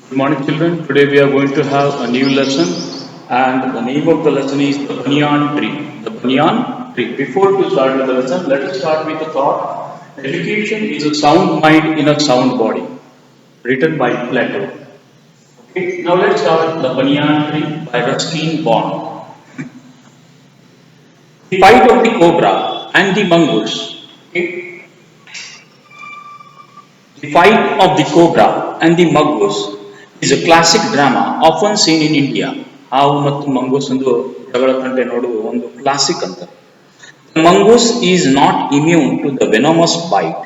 Good morning, children. Today we are going to have a new lesson, and the name of the lesson is the banyan tree. The banyan tree. Before to start with the lesson, let us start with a thought. Education is a sound mind in a sound body, written by Plato. Okay, now let's start with the banyan tree by Ruskin Bond. The fight of the cobra and the mongoose. Okay, the fight of the cobra and the mongoose is a classic drama often seen in India. ಹಾವು ಮತ್ತು ಮಂಗೂಸ್ ಒಂದು ಜಗಳ ತಂಟೆ ನೋಡುವ ಒಂದು classic ಅಂತ. The mongoose is not immune to the venomous bite.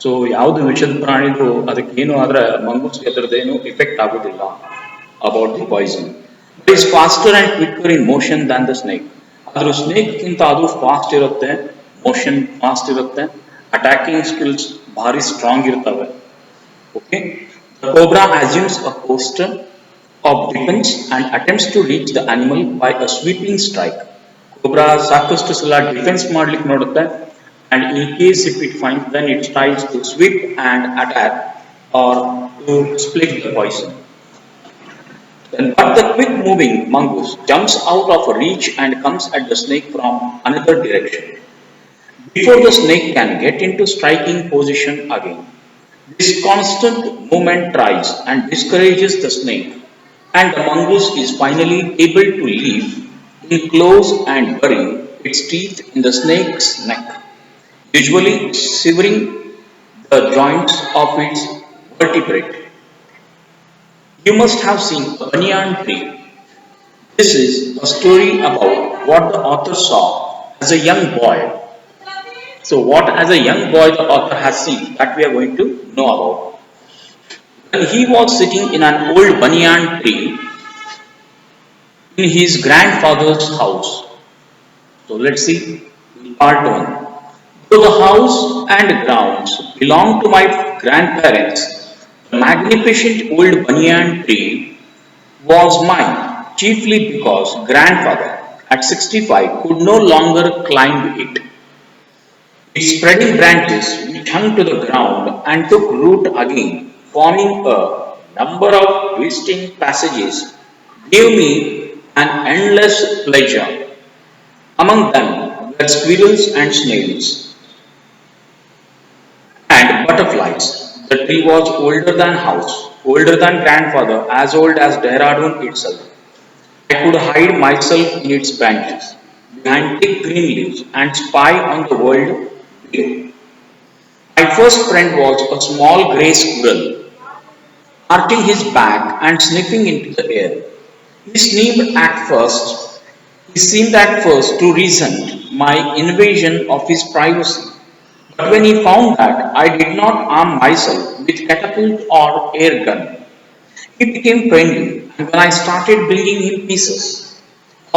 So ಯಾವುದು ವಿಷದ ಪ್ರಾಣಿಗೂ ಅದಕ್ಕೇನು ಆದ್ರೆ ಮಂಗೂಸ್ಗೆ ಅದರದ್ದೇನು ಇಫೆಕ್ಟ್ ಆಗೋದಿಲ್ಲ about the poison. It is faster and quicker in motion than the snake. ಆದ್ರೂ ಸ್ನೇಕ್ ಗಿಂತ ಅದು ಫಾಸ್ಟ್ ಇರುತ್ತೆ, ಮೋಷನ್ ಫಾಸ್ಟ್ ಇರುತ್ತೆ, ಅಟ್ಯಾಕಿಂಗ್ ಸ್ಕಿಲ್ಸ್ ಭಾರಿ ಸ್ಟ್ರಾಂಗ್ ಇರ್ತವೆ. Okay, the cobra assumes a posture of defense and attempts to reach the animal by a sweeping strike. Cobra ಸಾಕಷ್ಟು ಸಲ defence ಮಾಡ್ಲಿಕ್ಕೆ ನೋಡುತ್ತೆ and in case if it finds then it tries to sweep and attack or to split the poison. But the quick moving mongoose jumps out of reach and comes at the snake from another direction before the snake can get into striking position again. This constant movement tries and discourages the snake, and the mongoose is finally able to leap in close and bury its teeth in the snake's neck, usually severing the joints of its vertebrae. You must have seen a banyan tree. This is a story about what the author saw as a young boy. So, what as a young boy the author has seen that we are going to know about. When he was sitting in an old banyan tree in his grandfather's house. So, let's see part 1. Though the house and grounds belonged to my grandparents, the magnificent old banyan tree was mine, chiefly because grandfather at 65 could no longer climb it. Its spreading branches which hung to the ground and took root again, forming a number of twisting passages, gave me an endless pleasure. Among them were squirrels and snails and butterflies. The tree was older than house, older than grandfather, as old as Dehradun itself. I could hide myself in its branches, behind thick green leaves, and spy on the world below. My first friend was a small grey squirrel, arching his back and sniffing into the air. He seemed at first to resent my invasion of his privacy. But when he found that I did not arm myself with catapult or air gun, he became friendly, and when I started bringing him pieces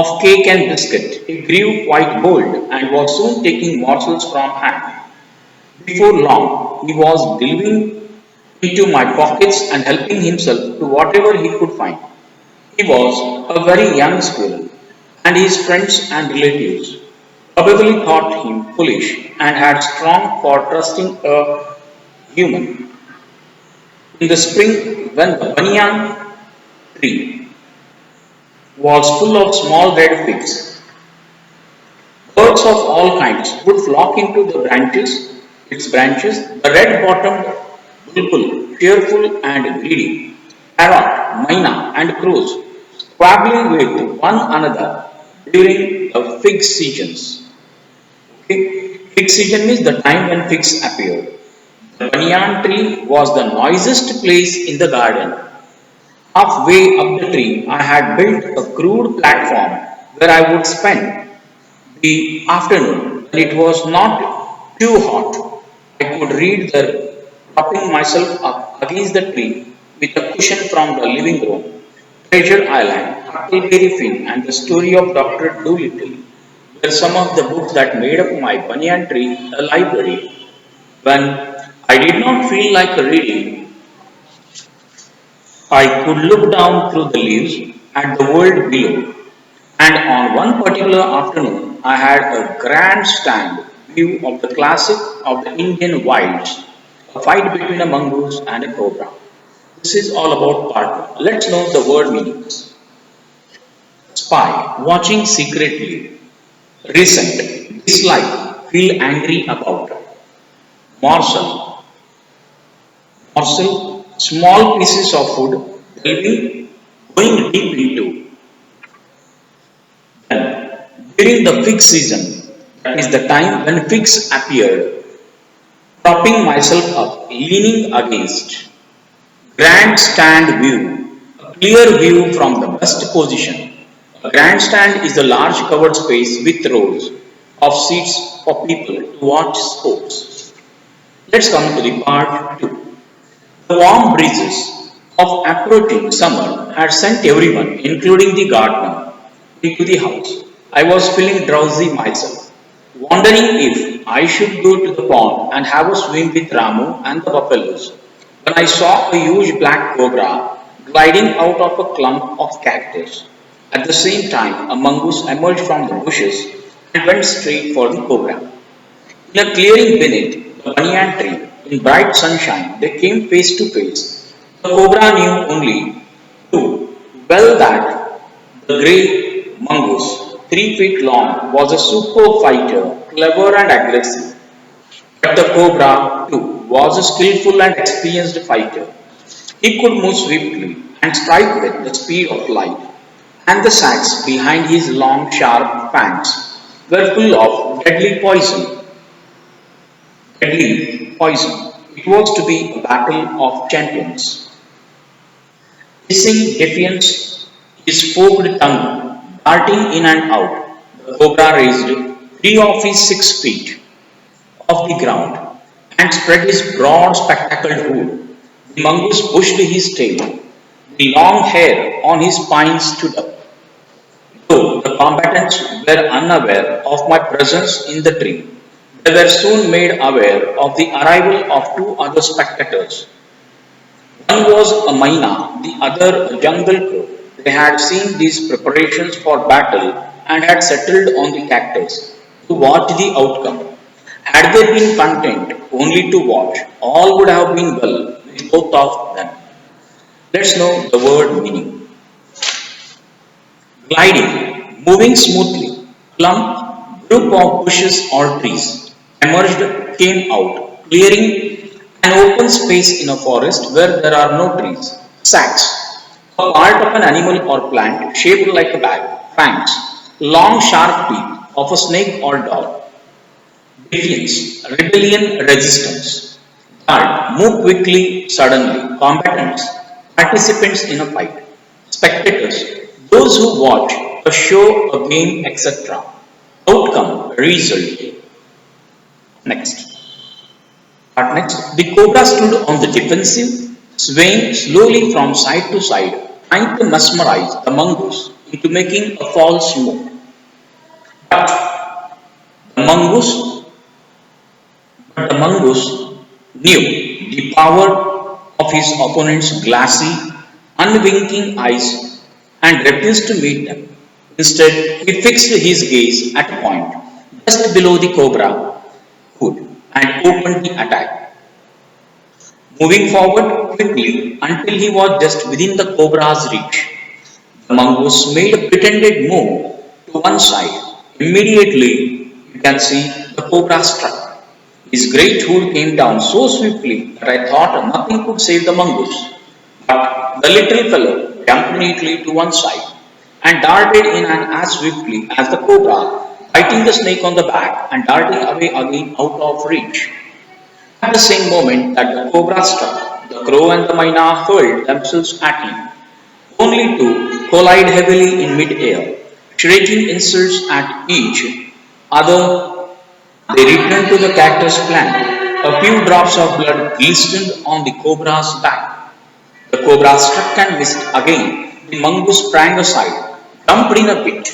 of cake and biscuit, he grew quite bold and was soon taking morsels from hand. Before long, he was delving into my pockets and helping himself to whatever he could find. He was a very young squirrel, and his friends and relatives probably thought him foolish and had strong for trusting a human. In the spring, when the banyan tree was full of small red figs, birds of all kinds would flock into its branches, the red-bottomed bulbul, cheerful and greedy, parrot, myna, and crows, squabbling with one another during the fig seasons. Okay? Fig season means the time when figs appear. The banyan tree was the noisiest place in the garden. Halfway up the tree, I had built a crude platform where I would spend the afternoon when it was not too hot. I could read there, propping myself up against the tree with a cushion from the living room. Treasure Island, Huckleberry Finn, and the story of Dr. Dolittle were some of the books that made up my banyan tree a library. When I did not feel like reading, I could look down through the leaves at the world below. And on one particular afternoon, I had a grandstand view of the classic of the Indian wilds, a fight between a mongoose and a cobra. This is all about part one. Let's know the word meanings. Spy, watching secretly. Resent, dislike, feel angry about. Morsel, morsel, small pieces of food, delving, going deep into. Then, during the fig season, that is the time when figs appeared, propping myself up, leaning against. Grandstand view, a clear view from the best position. A grandstand is a large covered space with rows of seats for people to watch sports. Let's come to the part 2. The warm breezes of approaching summer had sent everyone, including the gardener, into the house. I was feeling drowsy myself, wondering if I should go to the pond and have a swim with Ramu and the buffaloes, when I saw a huge black cobra gliding out of a clump of cactus. At the same time, a mongoose emerged from the bushes and went straight for the cobra. In a clearing beneath the banyan tree, in bright sunshine, they came face to face. The cobra knew only too well that the grey mongoose, 3 feet long, was a super fighter, clever and aggressive. But the cobra, too, was a skillful and experienced fighter. He could move swiftly and strike with the speed of light, and the sacks behind his long, sharp fangs were full of deadly poison. It was to be a battle of champions. Hissing defiance, his forked tongue darting in and out, the cobra raised 3 of his 6 feet off the ground and spread his broad spectacled hood. The mongoose pushed his tail. The long hair on his spine stood up. Though the combatants were unaware of my presence in the tree, they were soon made aware of the arrival of 2 other spectators. One was a myna, the other a jungle crow. They had seen these preparations for battle and had settled on the cactus to watch the outcome. Had they been content only to watch, all would have been well with both of them. Let's know the word meaning. Gliding, moving smoothly, clump, group of bushes or trees, emerged, came out, clearing an open space in a forest where there are no trees. Sacks, a part of an animal or plant shaped like a bag. Fangs, long sharp teeth of a snake or dog. Defiance, rebellion, resistance. Guard, move quickly, suddenly. Combatants, participants in a fight. Spectators, those who watch a show, a game, etc. Outcome, result. Next. Next, the cobra stood on the defensive, swaying slowly from side to side, trying to mesmerize the mongoose into making a false move. But the mongoose But the mongoose knew the power of his opponent's glassy, unwinking eyes and refused to meet them. Instead, he fixed his gaze at a point just below the cobra hood and opened the attack, moving forward quickly until he was just within the cobra's reach. The mongoose made a pretended move to one side. Immediately, you can see the cobra struck. His great hood came down so swiftly that I thought nothing could save the mongoose. But the little fellow jumped neatly to one side and darted in and as swiftly as the cobra, biting the snake on the back and darting away again out of reach. At the same moment that the cobra struck, the crow and the myna hurled themselves at him, only to collide heavily in mid-air, shrieking insults at each other. They returned to the cactus plant. A few drops of blood glistened on the cobra's back. The cobra struck and missed again. The mongoose sprang aside, jumped in a pit.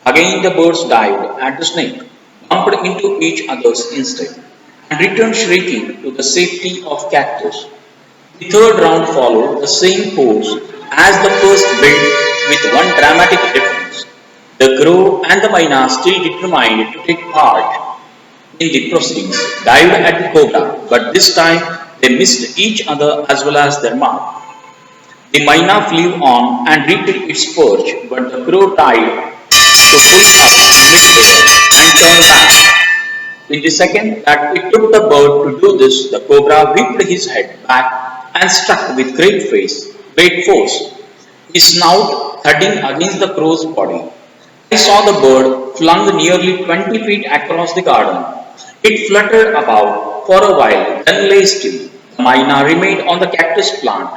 Again the birds dived at the snake, bumped into each other's instead, and returned shrieking to the safety of cactus. The third round followed the same course as the first build with one dramatic difference. The crow and the myna, still determined to take part in the proceedings, dived at the cobra, but this time they missed each other as well as their mark. The myna flew on and reached its perch, but the crow tried to pull up mid-air and turn back. In the second that it took the bird to do this, the cobra whipped his head back and struck with great force, his snout thudding against the crow's body. I saw the bird flung nearly 20 feet across the garden. It fluttered about for a while, then lay still. The myna remained on the cactus plant,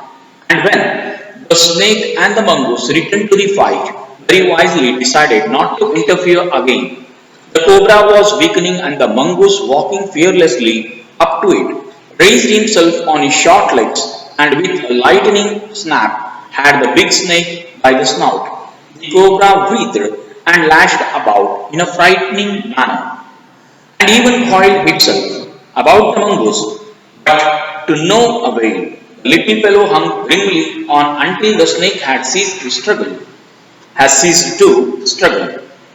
and when the snake and the mongoose returned to the fight, very wisely decided not to interfere again. The cobra was weakening, and the mongoose, walking fearlessly up to it, raised himself on his short legs and with a lightning snap had the big snake by the snout. The cobra writhed and lashed about in a frightening manner, and even coiled itself about the mongoose, but to no avail. The little fellow hung grimly on until the snake had ceased to struggle.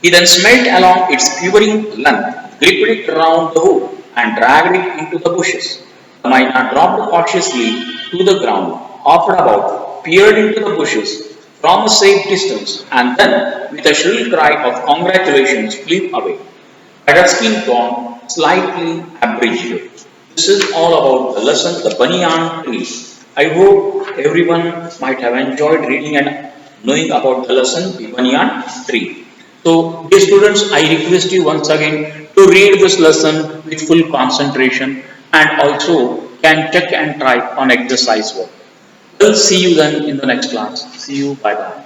He then smelt along its quivering length, gripped it round the hook, and dragged it into the bushes. The myna dropped cautiously to the ground, hopped about, peered into the bushes from a safe distance, and then, with a shrill cry of congratulations, flew away. A rusty gone, slightly abridged. This is all about the lesson, the banyan tree. I hope everyone might have enjoyed reading and knowing about the lesson, the banyan tree. So, dear students, I request you once again to read this lesson with full concentration and also can check and try on exercise work. We'll see you then in the next class. See you. Bye bye.